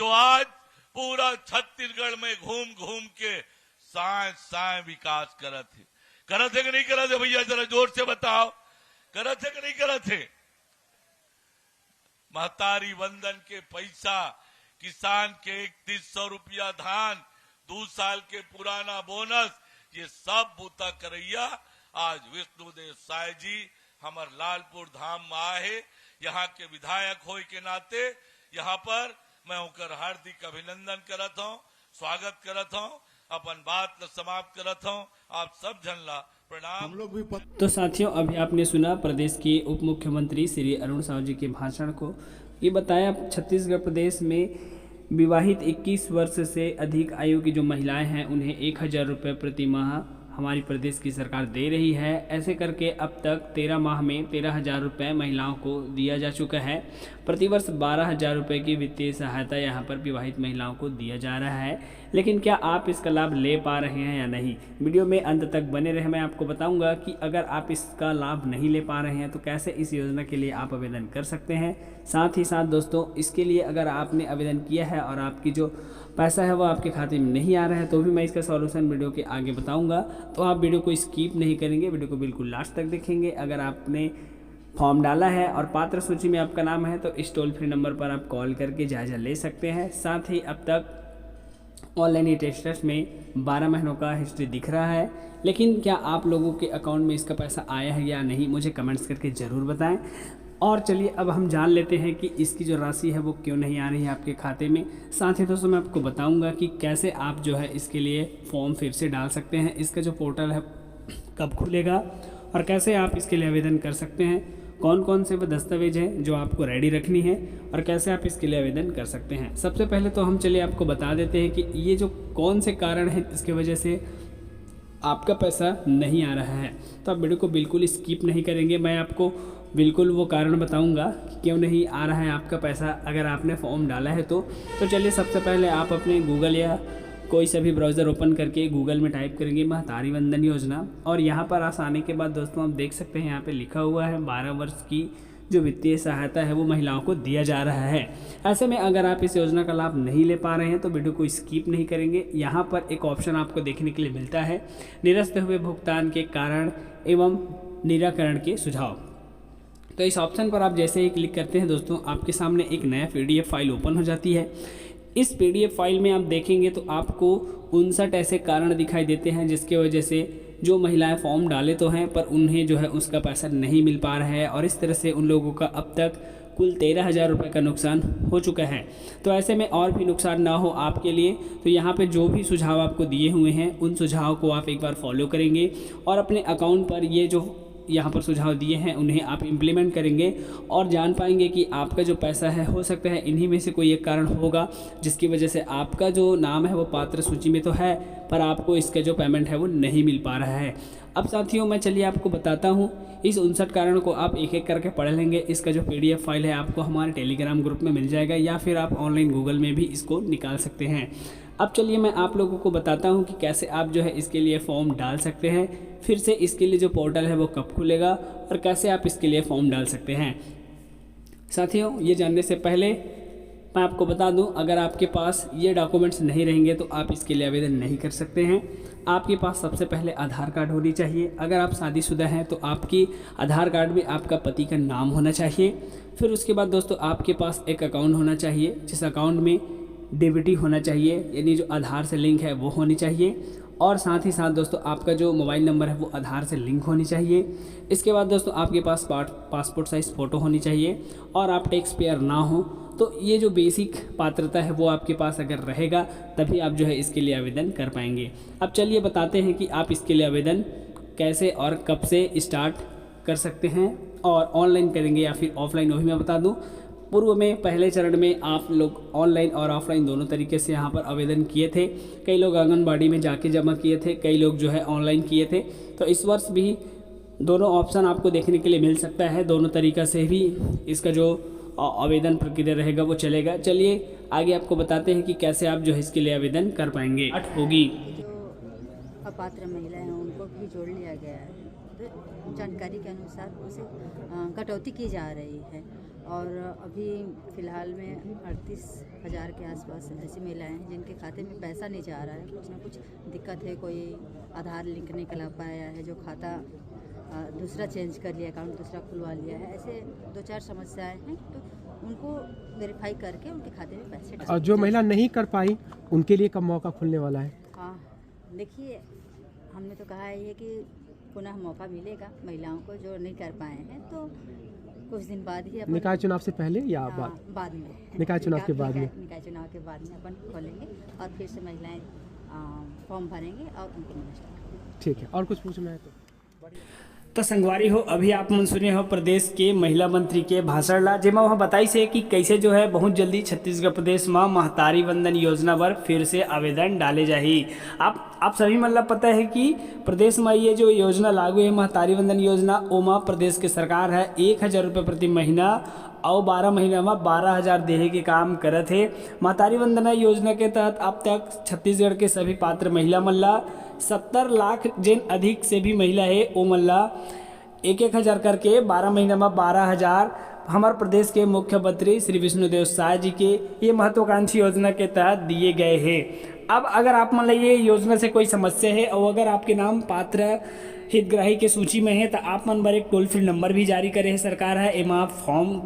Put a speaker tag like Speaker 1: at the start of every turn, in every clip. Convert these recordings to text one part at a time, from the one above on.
Speaker 1: जो आज पूरा छत्तीसगढ़ में घूम घूम के साय विकास करत है कि नहीं करत है भैया, जरा जोर से बताओ, करत है कि नहीं करत है? महतारी वंदन के पैसा, किसान के 3100 रुपया धान, 2 साल के पुराना बोनस, ये सब बूता करैया आज विष्णुदेव साय जी हमार लालपुर धाम में आए। यहाँ के विधायक होए के नाते यहाँ पर मैं उनकर हार्दिक अभिनंदन करत हूँ, स्वागत करत हूँ, अपन बात ल समाप्त करत हूँ। आप सब जन ला प्रणाम।
Speaker 2: हम लोग भी
Speaker 3: तो साथियों, अभी आपने सुना प्रदेश के उप मुख्यमंत्री श्री अरुण साव जी के भाषण को। ये बताया छत्तीसगढ़ प्रदेश में विवाहित 21 वर्ष से अधिक आयु की जो महिलाएं हैं उन्हें 1000 रुपये प्रति माह हमारी प्रदेश की सरकार दे रही है। ऐसे करके अब तक 13 माह में 13,000 रुपये महिलाओं को दिया जा चुका है। प्रतिवर्ष 12,000 रुपये की वित्तीय सहायता यहाँ पर विवाहित महिलाओं को दिया जा रहा है। लेकिन क्या आप इसका लाभ ले पा रहे हैं या नहीं, वीडियो में अंत तक बने रहे। मैं आपको बताऊंगा कि अगर आप इसका लाभ नहीं ले पा रहे हैं तो कैसे इस योजना के लिए आप आवेदन कर सकते हैं। साथ ही साथ दोस्तों, इसके लिए अगर आपने आवेदन किया है और आपकी जो पैसा है वो आपके खाते में नहीं आ रहा है तो भी मैं इसका सॉल्यूशन वीडियो के आगे बताऊंगा। तो आप वीडियो को स्किप नहीं करेंगे, वीडियो को बिल्कुल लास्ट तक देखेंगे। अगर आपने फॉर्म डाला है और पात्र सूची में आपका नाम है तो इस टोल फ्री नंबर पर आप कॉल करके जायजा ले सकते हैं। साथ ही अब तक ऑनलाइन टेस्टर्स में 12 महीनों का हिस्ट्री दिख रहा है, लेकिन क्या आप लोगों के अकाउंट में इसका पैसा आया है या नहीं, मुझे कमेंट्स करके ज़रूर बताएं। और चलिए अब हम जान लेते हैं कि इसकी जो राशि है वो क्यों नहीं आ रही है आपके खाते में। साथ ही दोस्तों, मैं आपको बताऊंगा कि कैसे आप जो है इसके लिए फॉर्म फिर से डाल सकते हैं, इसका जो पोर्टल है कब खुलेगा और कैसे आप इसके लिए आवेदन कर सकते हैं, कौन कौन से वो दस्तावेज हैं जो आपको रेडी रखनी है और कैसे आप इसके लिए आवेदन कर सकते हैं। सबसे पहले तो हम चलिए आपको बता देते हैं कि ये जो कौन से कारण है इसके वजह से आपका पैसा नहीं आ रहा है। तो आप वीडियो को बिल्कुल स्किप नहीं करेंगे, मैं आपको बिल्कुल वो कारण बताऊंगा कि क्यों नहीं आ रहा है आपका पैसा अगर आपने फॉर्म डाला है तो चलिए सबसे पहले आप अपने गूगल या कोई सा भी ब्राउज़र ओपन करके गूगल में टाइप करेंगे महतारी वंदन योजना, और यहाँ पर आसानी के बाद दोस्तों आप देख सकते हैं यहाँ पे लिखा हुआ है 12 वर्ष की जो वित्तीय सहायता है वो महिलाओं को दिया जा रहा है। ऐसे में अगर आप इस योजना का लाभ नहीं ले पा रहे हैं तो वीडियो को स्किप नहीं करेंगे। यहाँ पर एक ऑप्शन आपको देखने के लिए मिलता है निरस्त हुए भुगतान के कारण एवं निराकरण के सुझाव। तो इस ऑप्शन पर आप जैसे ही क्लिक करते हैं दोस्तों, आपके सामने एक नया PDF फाइल ओपन हो जाती है। इस PDF फाइल में आप देखेंगे तो आपको 59 ऐसे कारण दिखाई देते हैं जिसके वजह से जो महिलाएं फॉर्म डाले तो हैं पर उन्हें जो है उसका पैसा नहीं मिल पा रहा है, और इस तरह से उन लोगों का अब तक कुल 13,000 रुपये का नुकसान हो चुका है। तो ऐसे में और भी नुकसान ना हो आपके लिए तो यहाँ पे जो भी सुझाव आपको दिए हुए हैं उन सुझाव को आप एक बार फॉलो करेंगे और अपने अकाउंट पर ये जो यहाँ पर सुझाव दिए हैं उन्हें आप इम्प्लीमेंट करेंगे और जान पाएंगे कि आपका जो पैसा है हो सकता है इन्हीं में से कोई एक कारण होगा जिसकी वजह से आपका जो नाम है वो पात्र सूची में तो है पर आपको इसका जो पेमेंट है वो नहीं मिल पा रहा है। अब साथियों, मैं चलिए आपको बताता हूँ इस 59 कारण को आप एक एक करके पढ़ लेंगे। इसका जो PDF फाइल है आपको हमारे टेलीग्राम ग्रुप में मिल जाएगा या फिर आप ऑनलाइन गूगल में भी इसको निकाल सकते हैं। अब चलिए मैं आप लोगों को बताता हूं कि कैसे आप जो है इसके लिए फॉर्म डाल सकते हैं, फिर से इसके लिए जो पोर्टल है वो कब खुलेगा और कैसे आप इसके लिए फॉर्म डाल सकते हैं। साथियों, ये जानने से पहले मैं आपको बता दूं, अगर आपके पास ये डॉक्यूमेंट्स नहीं रहेंगे तो आप इसके लिए आवेदन नहीं कर सकते हैं। आपके पास सबसे पहले आधार कार्ड होनी चाहिए। अगर आप शादीशुदा हैं तो आपकी आधार कार्ड में आपका पति का नाम होना चाहिए। फिर उसके बाद दोस्तों आपके पास एक अकाउंट होना चाहिए जिस अकाउंट में DBT होना चाहिए, यानी जो आधार से लिंक है वो होनी चाहिए। और साथ ही साथ दोस्तों आपका जो मोबाइल नंबर है वो आधार से लिंक होनी चाहिए। इसके बाद दोस्तों आपके पास पासपोर्ट साइज़ फ़ोटो होनी चाहिए और आप टैक्स पेयर ना हो। तो ये जो बेसिक पात्रता है वो आपके पास अगर रहेगा तभी आप जो है इसके लिए आवेदन कर पाएंगे। अब चलिए बताते हैं कि आप इसके लिए आवेदन कैसे और कब से स्टार्ट कर सकते हैं और ऑनलाइन करेंगे या फिर ऑफलाइन, वही मैं बता दूँ। पूर्व में पहले चरण में आप लोग ऑनलाइन और ऑफलाइन दोनों तरीके से यहाँ पर आवेदन किए थे। कई लोग आंगनबाड़ी में जाके जमा किए थे, कई लोग जो है ऑनलाइन किए थे। तो इस वर्ष भी दोनों ऑप्शन आपको देखने के लिए मिल सकता है। दोनों तरीक़ा से भी इसका जो आवेदन प्रक्रिया रहेगा वो चलेगा। चलिए आगे आपको बताते हैं कि कैसे आप जो है इसके लिए आवेदन कर पाएंगे। होगी
Speaker 4: जो अपात्र महिलाएं हैं उनको भी जोड़ लिया गया है। तो जानकारी के अनुसार उसे कटौती की जा रही है और अभी फ़िलहाल में 38,000 के आसपास ऐसी महिलाएं हैं जिनके खाते में पैसा नहीं जा रहा है। कुछ ना कुछ दिक्कत है, कोई आधार लिंक नहीं करा पाया है, जो खाता दूसरा चेंज कर लिया, अकाउंट दूसरा खुलवा लिया है, ऐसे 2-4 समस्याएं हैं। तो उनको वेरीफाई करके उनके खाते में पैसे
Speaker 2: और जो महिला नहीं कर पाई उनके लिए कब मौका खुलने वाला है?
Speaker 4: हाँ, देखिए, हमने तो कहा है ये कि पुनः मौका मिलेगा महिलाओं को जो नहीं कर पाए हैं, तो कुछ दिन बाद ही अपन
Speaker 2: निकाय चुनाव से पहले या
Speaker 4: बाद में
Speaker 2: निकाय चुनाव के बाद में?
Speaker 4: निकाय चुनाव के बाद में अपन खोलेंगे और फिर से महिलाएं फॉर्म भरेंगे और उनको मिलना स्टार्ट करेंगे।
Speaker 2: ठीक है, और कुछ पूछना है
Speaker 3: तो संगवारी हो, अभी आप मन सुने हो प्रदेश के महिला मंत्री के भाषण ला, जेमा वह बताई से कि कैसे जो है बहुत जल्दी छत्तीसगढ़ प्रदेश में महतारी वंदन योजना पर फिर से आवेदन डाले जाही। आप सभी मतलब पता है कि प्रदेश में ये जो योजना लागू है महतारी वंदन योजना, ओमा प्रदेश की सरकार है 1,000 रुपये प्रति महीना और 12 महीना में 12,000 देहे के काम करत है। महतारी वंदना योजना के तहत अब तक छत्तीसगढ़ के सभी पात्र महिला मल्ला 70 लाख जिन अधिक से भी महिला है वो मल्ला 1,000 करके 12 महीना में 12,000 हमारे प्रदेश के मुख्यमंत्री श्री विष्णुदेव साय जी के ये महत्वाकांक्षी योजना के तहत दिए गए हैं। अब अगर आप मान लीजिए योजना से कोई समस्या है और अगर आपके नाम पात्र हितग्राही के सूची में है तो आप मन पर एक टोल फ्री नंबर भी जारी करे है सरकार है, एमा आप फॉर्म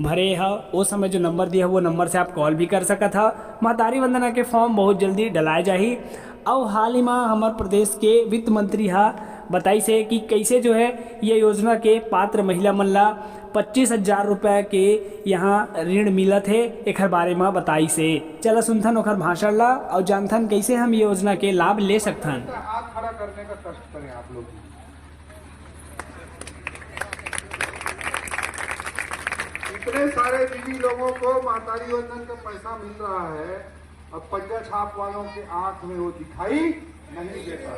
Speaker 3: भरे है उस समय जो नंबर दिया है वो नंबर से आप कॉल भी कर सकत है। महतारी वंदना के फॉर्म बहुत जल्दी डलाए जाही। और हाल ही में हमारे प्रदेश के वित्त मंत्री बताई से कि कैसे जो है ये योजना के पात्र महिला मन ला 25,000 रुपये के यहाँ ऋण मिलत है, एक बारे में बताई से। चला सुनथन ओखर भाषण ला और जानथन कैसे हम ये योजना के लाभ ले सकथन।
Speaker 5: हाथ खड़ा करने का कष्ट करें आप लोग। इतने सारे दीदी लोगों को महतारी योजना का पैसा मिल रहा है और पंजा छाप वालों के आंख में वो दिखाई नहीं देता।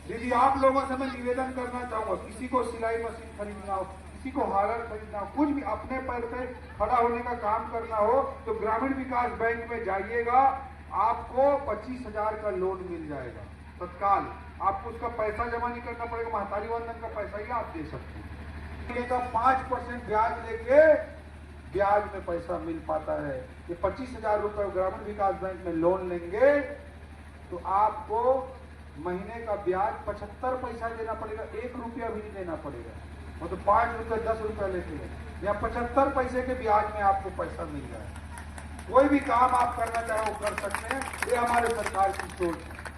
Speaker 5: दीदी आप लोगों से मैं निवेदन करना चाहूंगा, किसी को सिलाई मशीन खरीदना हो, किसी को हार्डर खरीदना हो, कुछ भी अपने पैर पे खड़ा होने का काम करना हो तो ग्रामीण विकास बैंक में जाइएगा, आपको 25,000 का लोन मिल जाएगा तत्काल। आपको उसका पैसा जमा नहीं करना पड़ेगा, महतारी वंदन का पैसा ही आप दे सकते हैं। 5% ब्याज लेके ब्याज में पैसा मिल पाता है। ये 25,000 रुपये ग्रामीण विकास बैंक में लोन लेंगे तो आपको महीने का ब्याज 75 पैसा देना पड़ेगा, 1 रुपया भी नहीं देना पड़ेगा। वो तो 5 रुपये 10 रुपया लेते हैं, या 75 पैसे के ब्याज में आपको पैसा मिल रहा है। कोई भी काम आप करना चाहे वो कर सकते हैं, ये हमारे सरकार की सोच है।